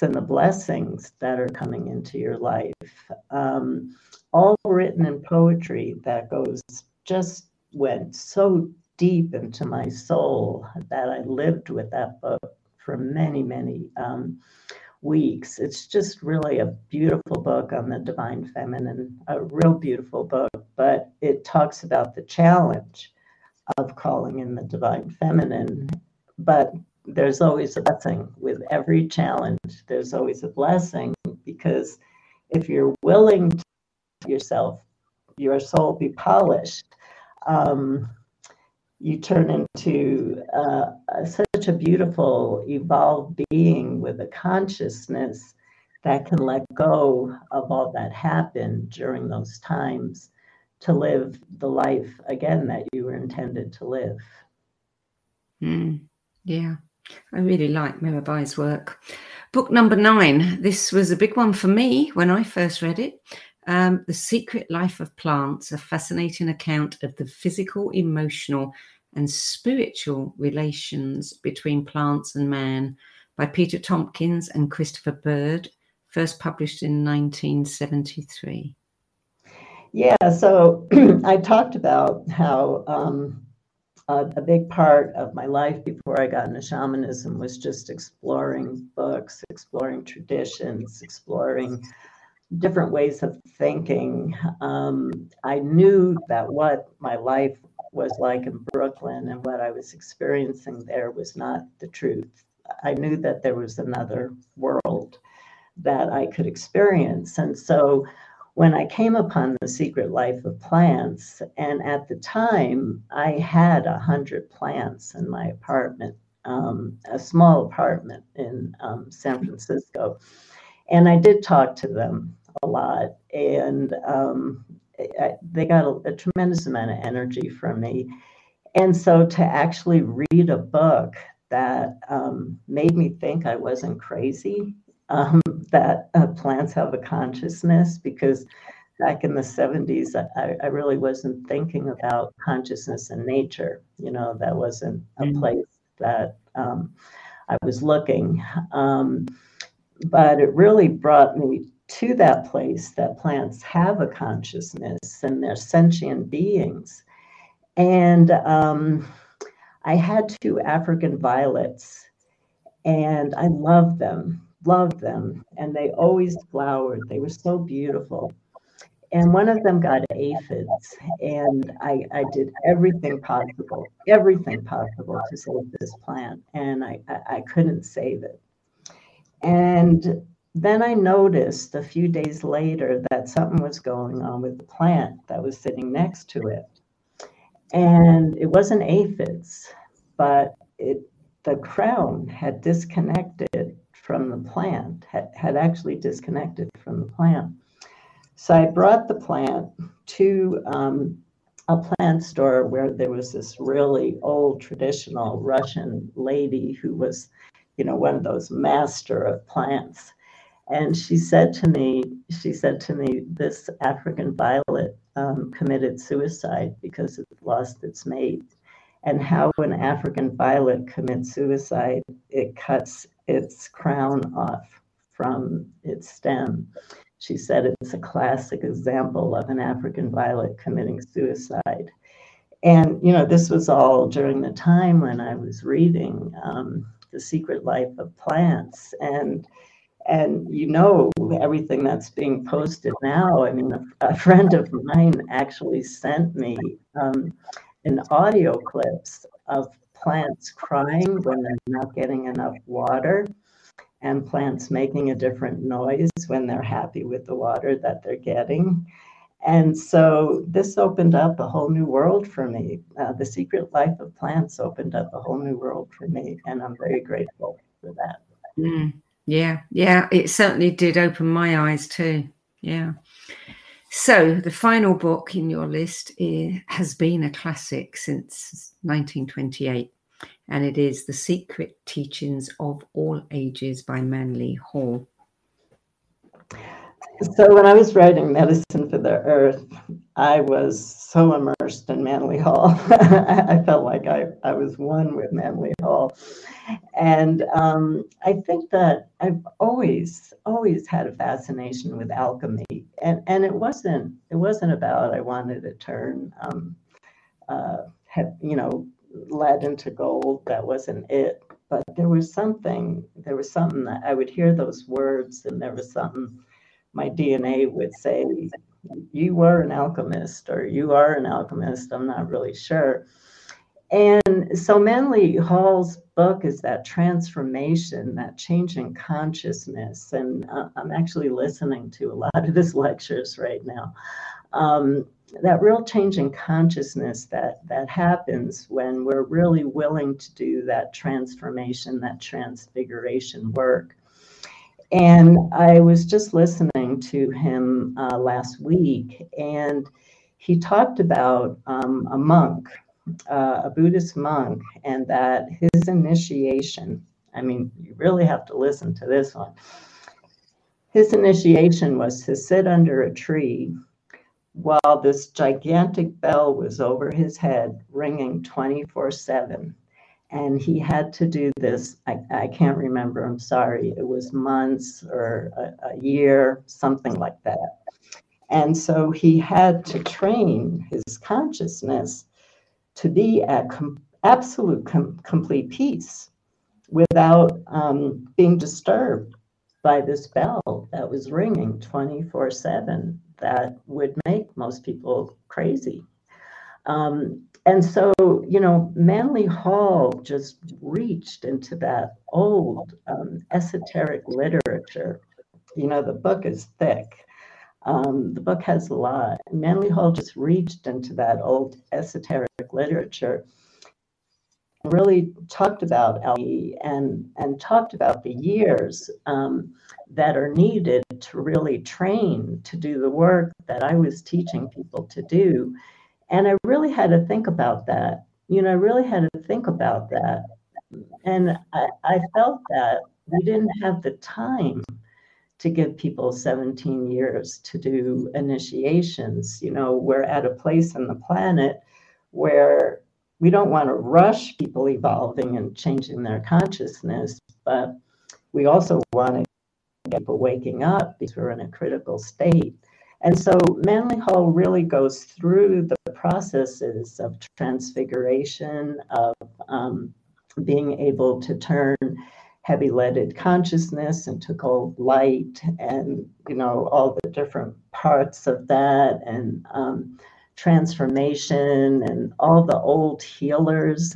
and the blessings that are coming into your life, all written in poetry that went so deep into my soul that I lived with that book for many, many weeks. It's just really a beautiful book on the Divine Feminine, a real beautiful book, but it talks about the challenge of calling in the Divine Feminine. But there's always a blessing with every challenge. There's always a blessing, because if you're willing to yourself, your soul be polished, you turn into such a beautiful, evolved being with a consciousness that can let go of all that happened during those times to live the life again that you were intended to live. Yeah, I really like Mirabai's work. Book number 9. This was a big one for me when I first read it. The Secret Life of Plants, a fascinating account of the physical, emotional, and spiritual relations between plants and man, by Peter Tompkins and Christopher Bird, first published in 1973. Yeah, so I talked about how a big part of my life before I got into shamanism was just exploring books, exploring traditions, exploring different ways of thinking. I knew that what my life was like in Brooklyn and what I was experiencing there was not the truth. I knew that there was another world that I could experience. And so when I came upon The Secret Life of Plants, and at the time I had 100 plants in my apartment, a small apartment in San Francisco, and I did talk to them a lot, and they got a tremendous amount of energy from me. And so to actually read a book that made me think I wasn't crazy, that plants have a consciousness, because back in the 70s, I really wasn't thinking about consciousness in nature. That wasn't a place that I was looking. But it really brought me to that place that plants have a consciousness and they're sentient beings. And I had 2 African violets, and I loved them, and they always flowered. They were so beautiful. And one of them got aphids, and I did everything possible to save this plant, and I couldn't save it. And then I noticed a few days later that something was going on with the plant that was sitting next to it. And it wasn't aphids, but the crown had disconnected from the plant, had actually disconnected from the plant. So I brought the plant to a plant store where there was this really old traditional Russian lady who was, one of those master of plants. And she said to me, this African violet committed suicide because it lost its mate. and how an African violet commits suicide, it cuts its crown off from its stem. She said it's a classic example of an African violet committing suicide. And, you know, this was all during the time when I was reading The Secret Life of Plants. And you know, everything that's being posted now. I mean, a friend of mine actually sent me an audio clips of plants crying when they're not getting enough water, and plants making a different noise when they're happy with the water that they're getting. And so this opened up a whole new world for me. The Secret Life of Plants opened up a whole new world for me, and I'm very grateful for that. Yeah, it certainly did open my eyes too. Yeah. So the final book in your list has been a classic since 1928, and it is The Secret Teachings of All Ages by Manly Hall. So when I was writing Medicine for the Earth, I was so immersed in Manly Hall. I felt like I was one with Manly Hall. And I think that I've always had a fascination with alchemy. And it wasn't about I wanted to turn lead into gold. That wasn't it. But there was something that I would hear those words, and there was something my DNA would say, you were an alchemist, or you are an alchemist. I'm not really sure. And so Manly Hall's book is that transformation, that change in consciousness. And I'm actually listening to a lot of his lectures right now. That real change in consciousness that happens when we're really willing to do that transformation, that transfiguration work. And I was just listening to him last week, and he talked about a monk, a Buddhist monk, and that his initiation, I mean, you really have to listen to this one. His initiation was to sit under a tree while this gigantic bell was over his head, ringing 24/7. And he had to do this, I can't remember, I'm sorry, it was months or a year, something like that. And so he had to train his consciousness to be at absolute complete peace without being disturbed by this bell that was ringing 24/7 that would make most people crazy. And so, you know, Manly Hall just reached into that old esoteric literature. You know, the book is thick. The book has a lot. Manly Hall just reached into that old esoteric literature, really talked about alchemy and talked about the years that are needed to really train to do the work that I was teaching people to do. And I really had to think about that. You know, I really had to think about that. And I felt that we didn't have the time to give people 17 years to do initiations. You know, we're at a place in the planet where we don't want to rush people evolving and changing their consciousness, but we also want to get people waking up because we're in a critical state. And so Manly Hall really goes through the processes of transfiguration, of being able to turn heavy leaded consciousness into gold light, and, you know, all the different parts of that, and transformation, and all the old healers,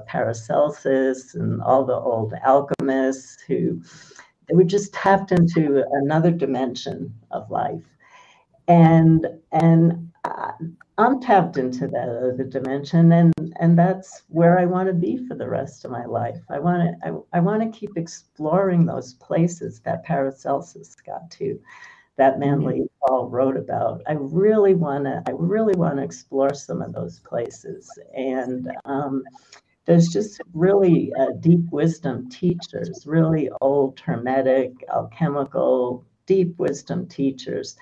Paracelsus, and all the old alchemists who they were just tapped into another dimension of life. And I'm tapped into that other dimension, and that's where I want to be for the rest of my life. I want to keep exploring those places that Paracelsus got to, that Manly Hall wrote about. I really want to explore some of those places. And there's just really deep wisdom teachers, really old Hermetic, alchemical, deep wisdom teachers.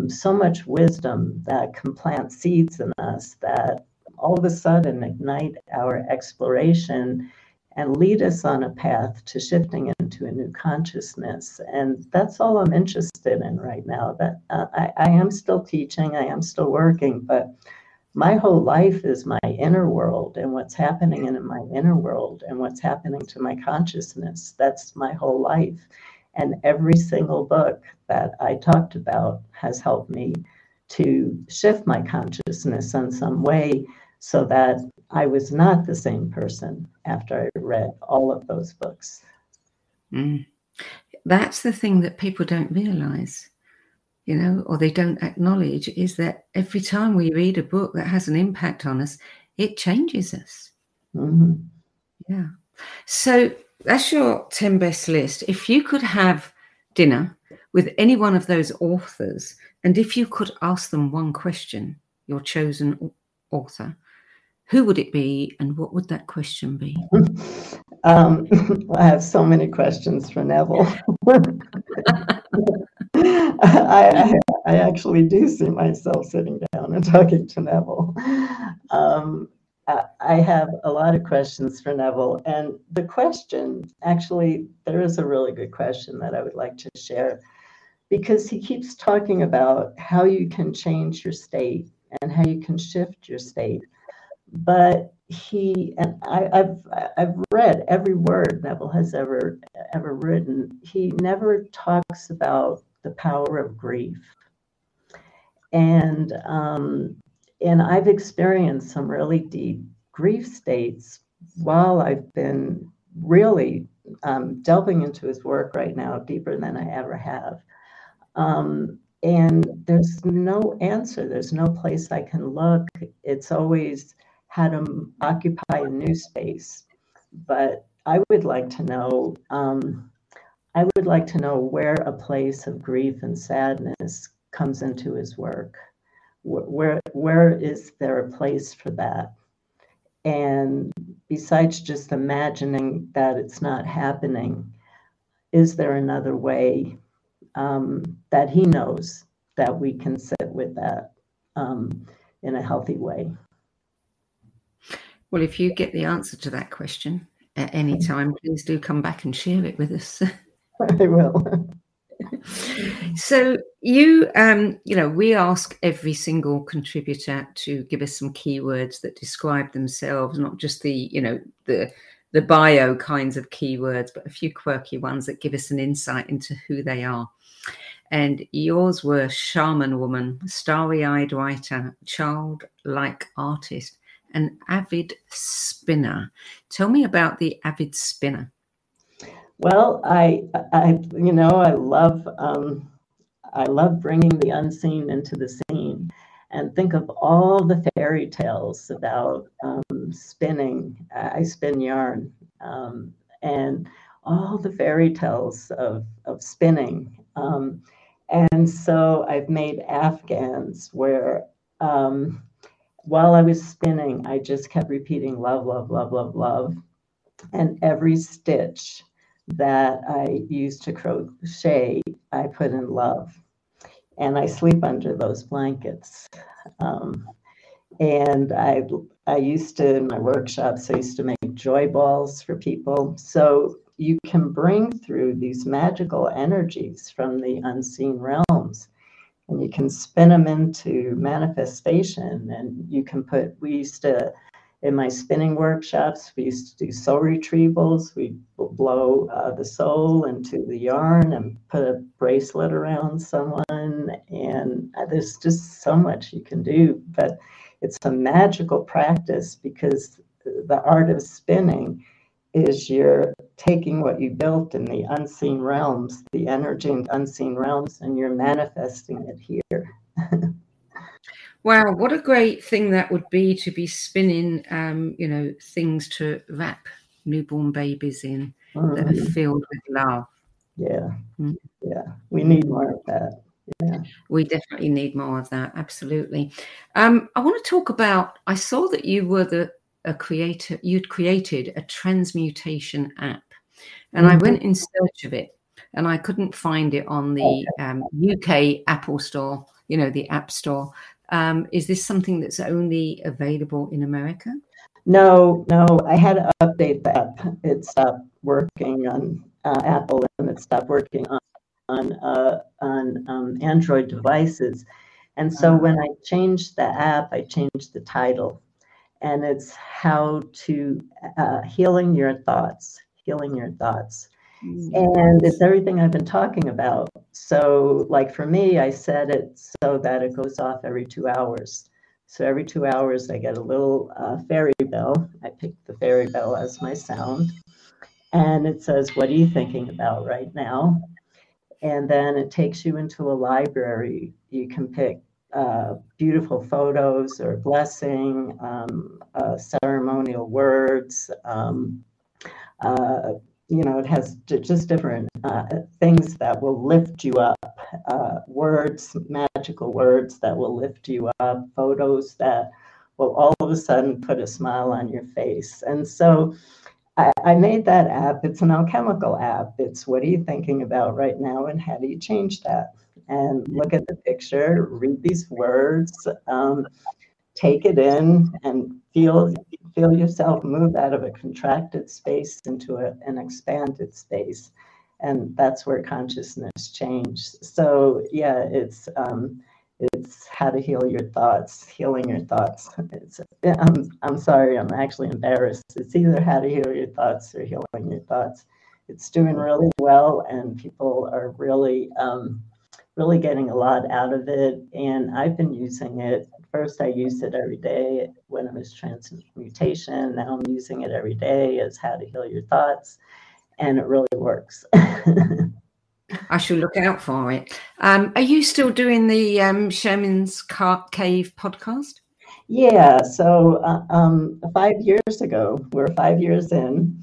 So much wisdom that can plant seeds in us that all of a sudden ignite our exploration and lead us on a path to shifting into a new consciousness. And that's all I'm interested in right now. That I am still teaching, I am still working, but my whole life is my inner world and what's happening in my inner world and what's happening to my consciousness. That's my whole life. And every single book that I talked about has helped me to shift my consciousness in some way so that I was not the same person after I read all of those books. That's the thing that people don't realize, you know, or they don't acknowledge, is that every time we read a book that has an impact on us, it changes us. Yeah. So that's your 10 best list. If you could have dinner with any one of those authors, and if you could ask them one question, your chosen author, who would it be and what would that question be? I have so many questions for Neville. I actually do see myself sitting down and talking to Neville. I have a lot of questions for Neville. And the question, actually, there is a really good question that I would like to share, because he keeps talking about how you can change your state and how you can shift your state. But I've read every word Neville has ever written. He never talks about the power of grief. And I've experienced some really deep grief states while I've been really delving into his work right now, deeper than I ever have. And there's no answer. There's no place I can look. It's always how to occupy a new space. But I would like to know, where a place of grief and sadness comes into his work. Where is there a place for that? And besides just imagining that it's not happening, is there another way that he knows that we can sit with that in a healthy way? Well, if you get the answer to that question at any time, please do come back and share it with us. I will. So you know, we ask every single contributor to give us some keywords that describe themselves, not just the, you know, the bio kinds of keywords, but a few quirky ones that give us an insight into who they are. And yours were shaman woman, starry-eyed writer, childlike artist, and avid spinner. Tell me about the avid spinner. Well, I love bringing the unseen into the scene, and think of all the fairy tales about spinning. I spin yarn, and all the fairy tales of spinning. And so I've made afghans where while I was spinning, I just kept repeating love, love, love, love, love. And every stitch that I used to crochet, I put in love. And I sleep under those blankets. And I used to, in my workshops, I used to make joy balls for people. So you can bring through these magical energies from the unseen realms, and you can spin them into manifestation. And you can in my spinning workshops, we used to do soul retrievals. We blow the soul into the yarn and put a bracelet around someone. And there's just so much you can do. But it's a magical practice, because the art of spinning is you're taking what you built in the unseen realms, the energy in unseen realms, and you're manifesting it here. Wow, what a great thing that would be, to be spinning, you know, things to wrap newborn babies in that are filled with love. Yeah, yeah, we need more of that. Yeah, we definitely need more of that. Absolutely. I want to talk about. I saw that you were a creator. You'd created a transmutation app, and I went in search of it, and I couldn't find it on the UK Apple Store. You know, the App Store. Is this something that's only available in America? No, I had to update the app. It stopped working on Apple, and it stopped working on Android devices. And so when I changed the app, I changed the title, and it's how to healing your thoughts. And it's everything I've been talking about. So like for me, I set it so that it goes off every 2 hours. So every 2 hours, I get a little fairy bell. I picked the fairy bell as my sound. And it says, what are you thinking about right now? And then it takes you into a library. You can pick beautiful photos or blessing, ceremonial words. It has just different things that will lift you up, words, magical words that will lift you up, photos that will all of a sudden put a smile on your face. And so I made that app. It's an alchemical app. It's what are you thinking about right now and how do you change that? And look at the picture, read these words, take it in and feel yourself move out of a contracted space into an expanded space. And that's where consciousness changed. So yeah, it's how to heal your thoughts, healing your thoughts. I'm sorry, I'm actually embarrassed. It's either how to heal your thoughts or healing your thoughts. It's doing really well, and people are really getting a lot out of it. And I've been using it. First, I used it every day when it was transmutation. Now I'm using it every day as how to heal your thoughts. And it really works. I shall look out for it. Are you still doing the Shaman's Cave podcast? Yeah. So 5 years ago, we're 5 years in,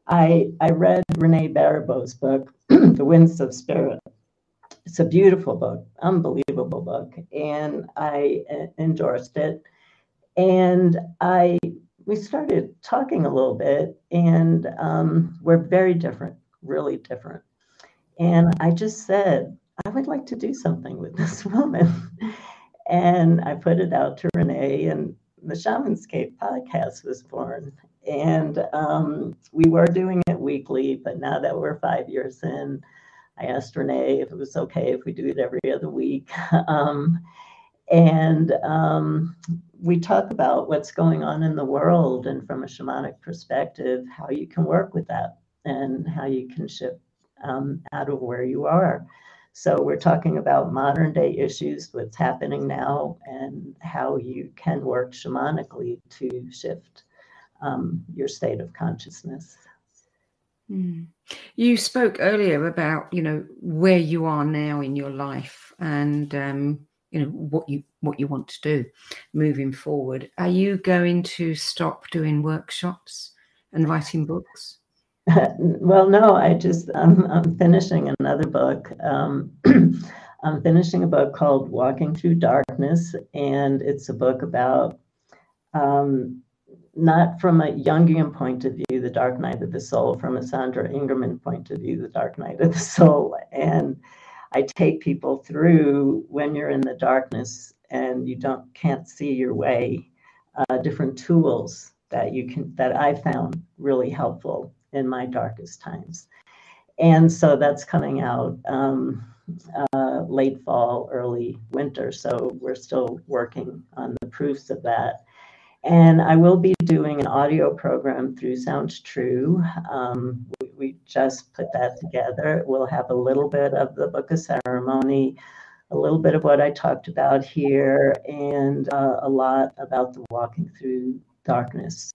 I read Renee Baribeau's book, The Winds of Spirit. It's a beautiful book, unbelievable book. And I endorsed it. And we started talking a little bit, and we're very different, really different. And I just said, I would like to do something with this woman. And I put it out to Renee, and the Shaman's Cave podcast was born. And we were doing it weekly, but now that we're 5 years in, I asked Renee if it was okay if we do it every other week. We talk about what's going on in the world, and from a shamanic perspective, how you can work with that and how you can shift out of where you are. So we're talking about modern day issues, what's happening now, and how you can work shamanically to shift your state of consciousness. You spoke earlier about, where you are now in your life and, what you want to do moving forward. Are you going to stop doing workshops and writing books? Well, no, I'm finishing another book. I'm finishing a book called Walking Through Darkness, and it's a book about not from a Jungian point of view, the dark night of the soul, from a Sandra Ingerman point of view, the dark night of the soul. And I take people through when you're in the darkness and you can't see your way, different tools that I found really helpful in my darkest times. And so that's coming out late fall, early winter. So we're still working on the proofs of that. And I will be doing an audio program through Sounds True. We just put that together. We'll have a little bit of the Book of Ceremony, a little bit of what I talked about here, and a lot about the Walking Through Darkness.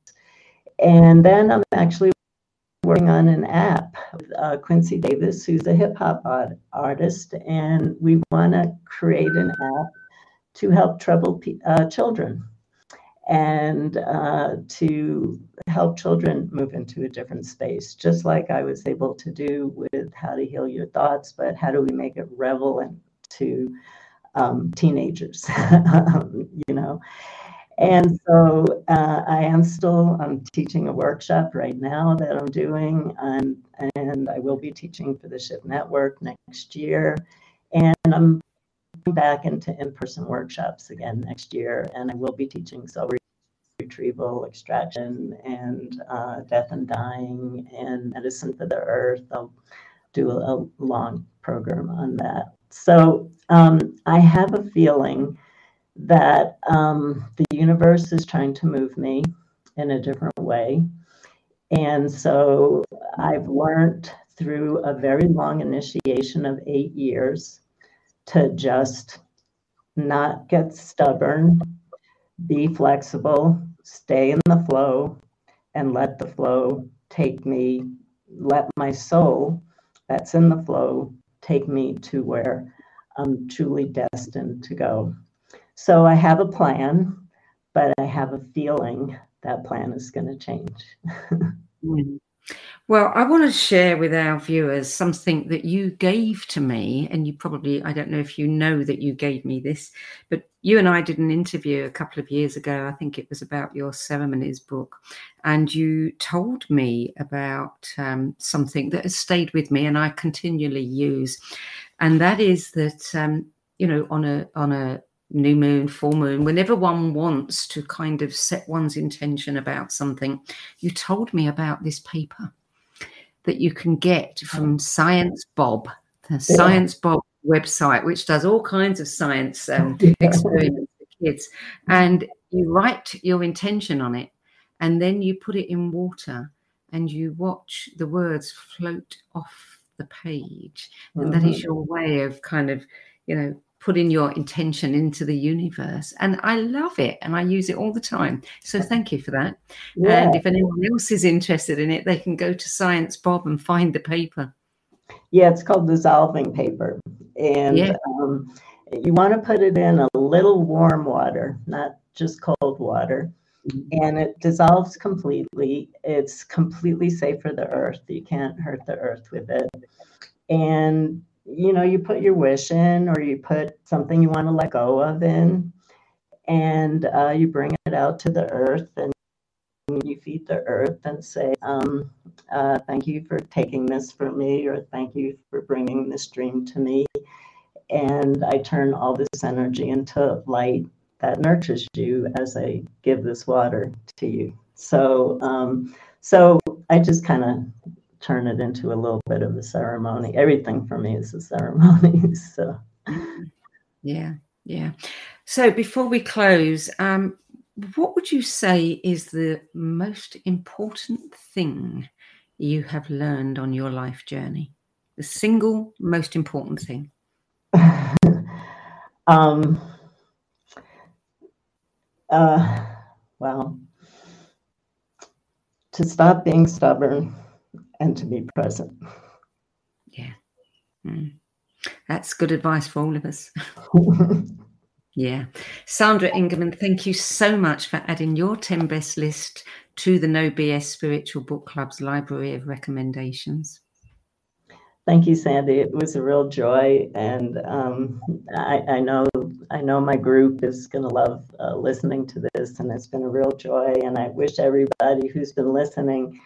And then I'm actually working on an app with Quincy Davis, who's a hip hop artist, and we want to create an app to help troubled children, and to help children move into a different space, just like I was able to do with How to Heal Your Thoughts, but how do we make it relevant to teenagers, And so I'm teaching a workshop right now that I'm doing, and I will be teaching for the SHIP Network next year. And I'm back into in-person workshops again next year, and I will be teaching soul retrieval, extraction, and death and dying, and medicine for the earth. I'll do a long program on that. So I have a feeling that the universe is trying to move me in a different way. And so I've learned through a very long initiation of 8 years to just not get stubborn, be flexible, stay in the flow, and let the flow take me, let my soul that's in the flow take me to where I'm truly destined to go. So I have a plan, but I have a feeling that plan is going to change. Well, I want to share with our viewers something that you gave to me, and you probably, I don't know if you know that you gave me this, but you and I did an interview a couple of years ago. I think it was about your ceremonies book, and you told me about something that has stayed with me and I continually use, and that is that, you know, on a new moon, full moon, whenever one wants to kind of set one's intention about something, you told me about this paper that you can get from Science Bob, the Science Bob website, which does all kinds of science experiments for kids. And you write your intention on it, and then you put it in water, and you watch the words float off the page. And that is your way of kind of, you know, putting your intention into the universe. And I love it, and I use it all the time. So thank you for that. Yeah. And if anyone else is interested in it, they can go to Science Bob and find the paper. Yeah, it's called dissolving paper. And you want to put it in a little warm water, not just cold water. And it dissolves completely. It's completely safe for the earth. You can't hurt the earth with it. And you know, you put your wish in, or you put something you want to let go of in, and you bring it out to the earth, and you feed the earth and say, thank you for taking this from me, or thank you for bringing this dream to me. And I turn all this energy into light that nurtures you as I give this water to you. So, so I just kind of turn it into a little bit of a ceremony. Everything for me is a ceremony. So yeah. So before we close, what would you say is the most important thing you have learned on your life journey? The single most important thing? Well, to stop being stubborn and to be present. Yeah. That's good advice for all of us. Yeah. Sandra Ingerman, thank you so much for adding your 10 best list to the No BS Spiritual Book Club's library of recommendations. Thank you, Sandie. It was a real joy, and I know my group is going to love listening to this, and it's been a real joy. And I wish everybody who's been listening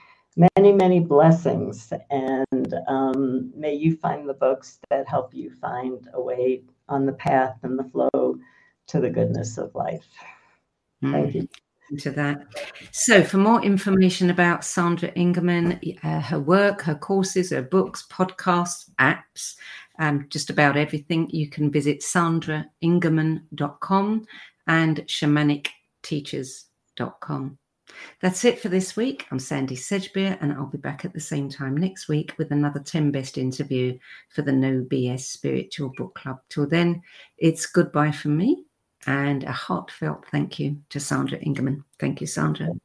many, many blessings, and may you find the books that help you find a way on the path and the flow to the goodness of life. Thank you. To that. So for more information about Sandra Ingerman, her work, her courses, her books, podcasts, apps, just about everything, you can visit sandraingerman.com and shamanicteachers.com. That's it for this week. I'm Sandie Sedgbeer, and I'll be back at the same time next week with another 10 best interview for the No BS Spiritual Book Club. Till then, it's goodbye from me. And a heartfelt thank you to Sandra Ingerman. Thank you, Sandra.